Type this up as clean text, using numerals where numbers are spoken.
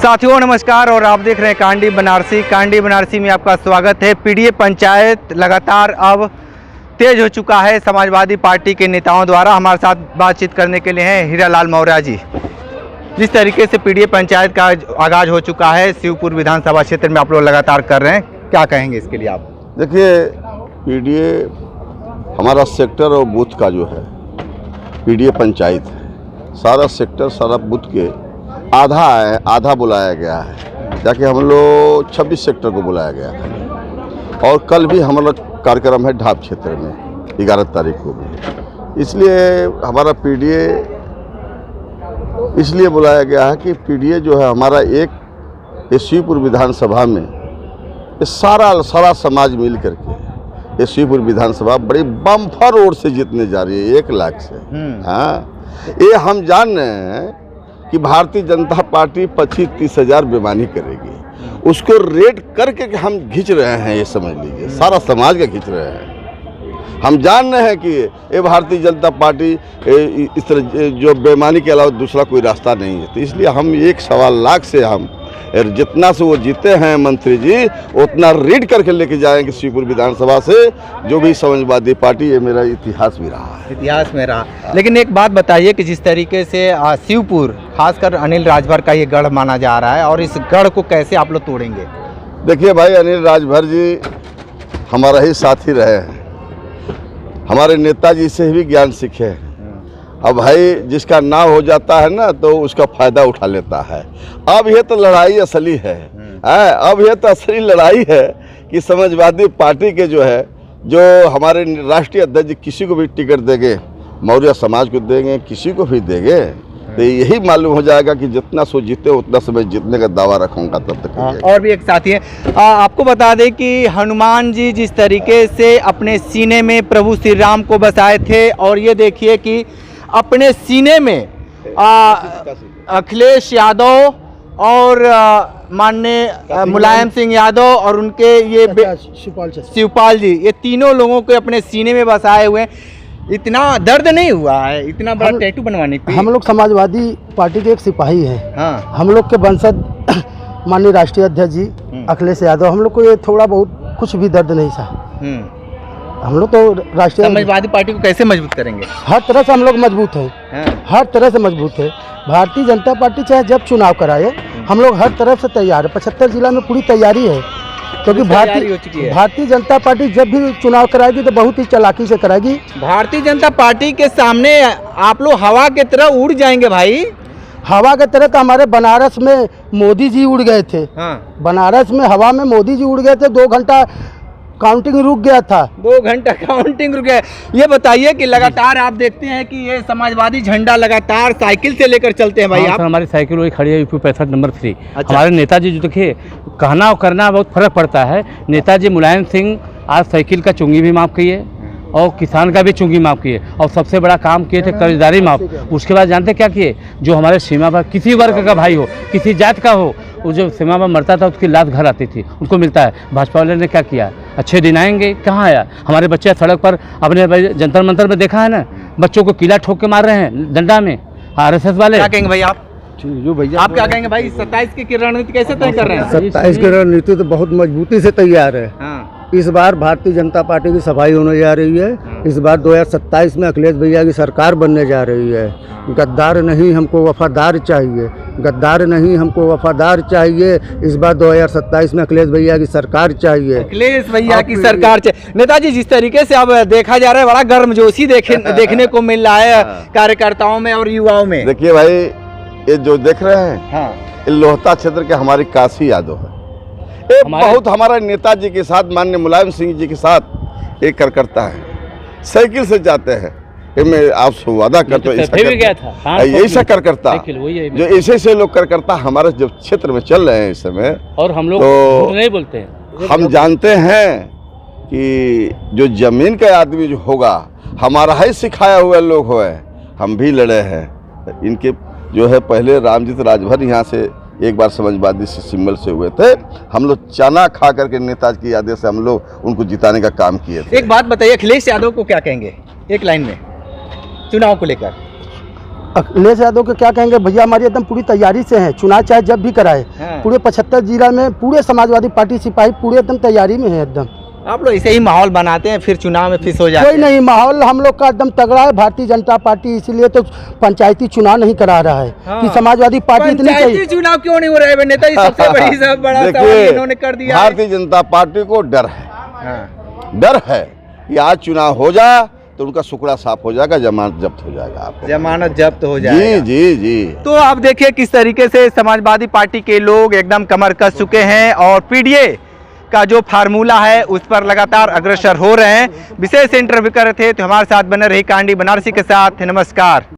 साथियों नमस्कार और आप देख रहे हैं कांडी बनारसी। कांडी बनारसी में आपका स्वागत है। पीडीए पंचायत लगातार अब तेज हो चुका है समाजवादी पार्टी के नेताओं द्वारा। हमारे साथ बातचीत करने के लिए हैं हीरालाल मौर्य जी। जिस तरीके से पीडीए पंचायत का आगाज हो चुका है शिवपुर विधानसभा क्षेत्र में आप लोग लगातार कर रहे हैं, क्या कहेंगे इसके लिए आप? देखिए, पीडीए हमारा सेक्टर और बूथ का जो है पीडीए पंचायत है। सारा सेक्टर सारा बूथ के आधा बुलाया गया है, जाके हम लोग 26 सेक्टर को बुलाया गया है। और कल भी हमारा कार्यक्रम है ढाब क्षेत्र में 11 तारीख को भी। इसलिए हमारा पीडीए इसलिए बुलाया गया है कि पीडीए जो है हमारा एक शिवपुर विधानसभा में ये सारा समाज मिल करके ये शिवपुर विधानसभा बड़ी बम्फर वोट से जीतने जा रही है, 1 लाख से। हाँ, ये हम जान रहे हैं कि भारतीय जनता पार्टी 25-30 हज़ार बेईमानी करेगी, उसको रेड करके हम खींच रहे हैं। ये समझ लीजिए सारा समाज का खींच रहे हैं। हम जान रहे हैं कि ये भारतीय जनता पार्टी इस तरह जो बेईमानी के अलावा दूसरा कोई रास्ता नहीं है। तो इसलिए हम 1.25 लाख से हम जितना से वो जीते हैं मंत्री जी उतना रीड करके लेके जाएंगे शिवपुर विधानसभा से। जो भी समाजवादी पार्टी, ये मेरा इतिहास भी रहा है, इतिहास में रहा। लेकिन एक बात बताइए कि जिस तरीके से शिवपुर खासकर अनिल राजभर का ये गढ़ माना जा रहा है और इस गढ़ को कैसे आप लोग तोड़ेंगे? देखिए भाई, अनिल राजभर जी हमारा ही साथी रहे हैं, हमारे नेताजी से भी ज्ञान सीखे हैं। अब भाई जिसका नाम हो जाता है ना तो उसका फायदा उठा लेता है। अब ये तो लड़ाई असली है, अब ये तो असली लड़ाई है कि समाजवादी पार्टी के जो हमारे राष्ट्रीय अध्यक्ष किसी को भी टिकट देंगे, मौर्य समाज को देंगे, किसी को भी देंगे, तो यही मालूम हो जाएगा कि जितना सो जीते उतना समय जीतने का दावा रखूंगा तब तक। और भी एक साथी है, आपको बता दें कि हनुमान जी जिस तरीके से अपने सीने में प्रभु श्री राम को बसाए थे, और ये देखिए कि अपने सीने में अखिलेश यादव और माननीय मुलायम सिंह यादव और उनके ये शिवपाल जी, ये तीनों लोगों को अपने सीने में बसाए हुए। इतना दर्द नहीं हुआ है इतना बड़ा टैटू बनवाने की? हम लोग समाजवादी पार्टी के एक सिपाही हैं। हाँ। हम लोग के वंशज माननीय राष्ट्रीय अध्यक्ष जी अखिलेश यादव, हम लोग को ये थोड़ा बहुत कुछ भी दर्द नहीं था। हम लोग तो राष्ट्रीय समाजवादी पार्टी को कैसे मजबूत करेंगे? हर तरह से हम लोग मजबूत हैं, हर तरह से मजबूत है। भारतीय जनता पार्टी चाहे जब चुनाव कराए, हम लोग हर तरफ से तैयार है। 75 जिला में पूरी तैयारी है, क्योंकि भारतीय जनता पार्टी जब भी चुनाव कराएगी तो बहुत ही चालाकी से कराएगी। भारतीय जनता पार्टी के सामने आप लोग हवा की तरह उड़ जाएंगे भाई। हवा की तरह तो हमारे बनारस में मोदी जी उड़ गए थे। हाँ। बनारस में हवा में मोदी जी उड़ गए थे, 2 घंटा काउंटिंग रुक गया था। 2 घंटा काउंटिंग रुक गया। ये बताइए कि लगातार आप देखते हैं कि ये समाजवादी झंडा लगातार साइकिल से लेकर चलते हैं भाई। आप हमारी साइकिल वही खड़ी है यूपी 65 नंबर 3। अच्छा। हमारे नेताजी जो देखिए कहना और करना बहुत फर्क पड़ता है। नेताजी मुलायम सिंह आज साइकिल का चुंगी भी माफ़ किए और किसान का भी चुंगी माफ़ किए, और सबसे बड़ा काम किए थे कर्जदारी माफ़। उसके बाद जानते क्या किए? जो हमारे सीमा पर किसी वर्ग का भाई हो, किसी जात का हो, वो जो सीमा पर मरता था उसकी लाश घर आती थी, उनको मिलता है। भाजपा वाले ने क्या किया? अच्छे दिन आएंगे, कहाँ आया? हमारे बच्चे सड़क पर अपने जंतर मंतर में देखा है ना, बच्चों को कीला ठोक के मार रहे हैं डंडा में RSS वाले। क्या कहेंगे भाई आप? जो भैया आप क्या कहेंगे भाई? 27 की रणनीति कैसे तय कर रहे हैं? 27 की रणनीति तो बहुत मजबूती से तैयार है। हाँ। इस बार भारतीय जनता पार्टी की सफाई होने जा रही है। इस बार 2027 में अखिलेश भैया की सरकार बनने जा रही है। गद्दार नहीं, हमको वफादार चाहिए। गद्दार नहीं, हमको वफादार चाहिए। इस बार 2027 में अखिलेश भैया की सरकार चाहिए। अखिलेश भैया की सरकार चाहिए। नेताजी जिस तरीके से अब देखा जा रहा है, बड़ा गर्मजोशी देखने को मिल रहा है कार्यकर्ताओं में और युवाओं में। देखिए भाई, ये जो देख रहे हैं, हाँ, ये लोहता क्षेत्र के हमारी काशी यादव है। बहुत हमारा नेताजी के साथ, माननीय मुलायम सिंह जी के साथ एक कार्यकर्ता है, साइकिल से जाते हैं। मैं आपसे वादा करता हूँ ऐसा कार्यकर्ता जो ऐसे लोग कार्यकर्ता हमारे जो क्षेत्र में चल रहे हैं इस समय, और हम लोग तो नहीं बोलते हैं। हम जानते हैं कि जो जमीन का आदमी जो होगा, हमारा ही सिखाया हुआ लोग हो, हम भी लड़े हैं। इनके जो है पहले रामजीत राजभर यहाँ से एक बार समाजवादी से सिंबल से हुए थे। हम लोग चना खा करके नेताजी की आदेश से हम लोग उनको जिताने का काम किए थे। एक बात बताइए, अखिलेश यादव को क्या कहेंगे एक लाइन में चुनाव को लेकर? अखिलेश यादव को क्या कहेंगे भैया, हमारी एकदम पूरी तैयारी से है, चुनाव चाहे जब भी कराए। हाँ। पूरे 75 जिला में पूरे समाजवादी पार्टी सिपाही पूरे एकदम तैयारी में है एकदम। आप लोग ऐसे ही माहौल बनाते हैं फिर चुनाव में फिस हो जाते कोई नहीं, माहौल हम लोग का एकदम तगड़ा है। भारतीय जनता पार्टी इसीलिए तो पंचायती चुनाव नहीं करा रहा है कि समाजवादी पार्टी इतनी पंचायती चुनाव क्यों नहीं हो रहे हैं नेताजी? सबसे बड़ी सब बड़ा सवाल इन्होंने कर दिया है। भारतीय जनता पार्टी को डर है, हाँ। डर है कि आज चुनाव हो जाए तो उनका सुकड़ा साफ हो जाएगा, जमानत जब्त हो जाएगा। आपको जमानत जब्त हो जाएगा। जी जी जी। तो आप देखिए किस तरीके से समाजवादी पार्टी के लोग एकदम कमर कस चुके हैं और पीडीए का जो फार्मूला है उस पर लगातार अग्रसर हो रहे हैं। विशेष इंटरव्यू कर रहे थे तो हमारे साथ बने रही कांडी बनारसी के साथ। नमस्कार।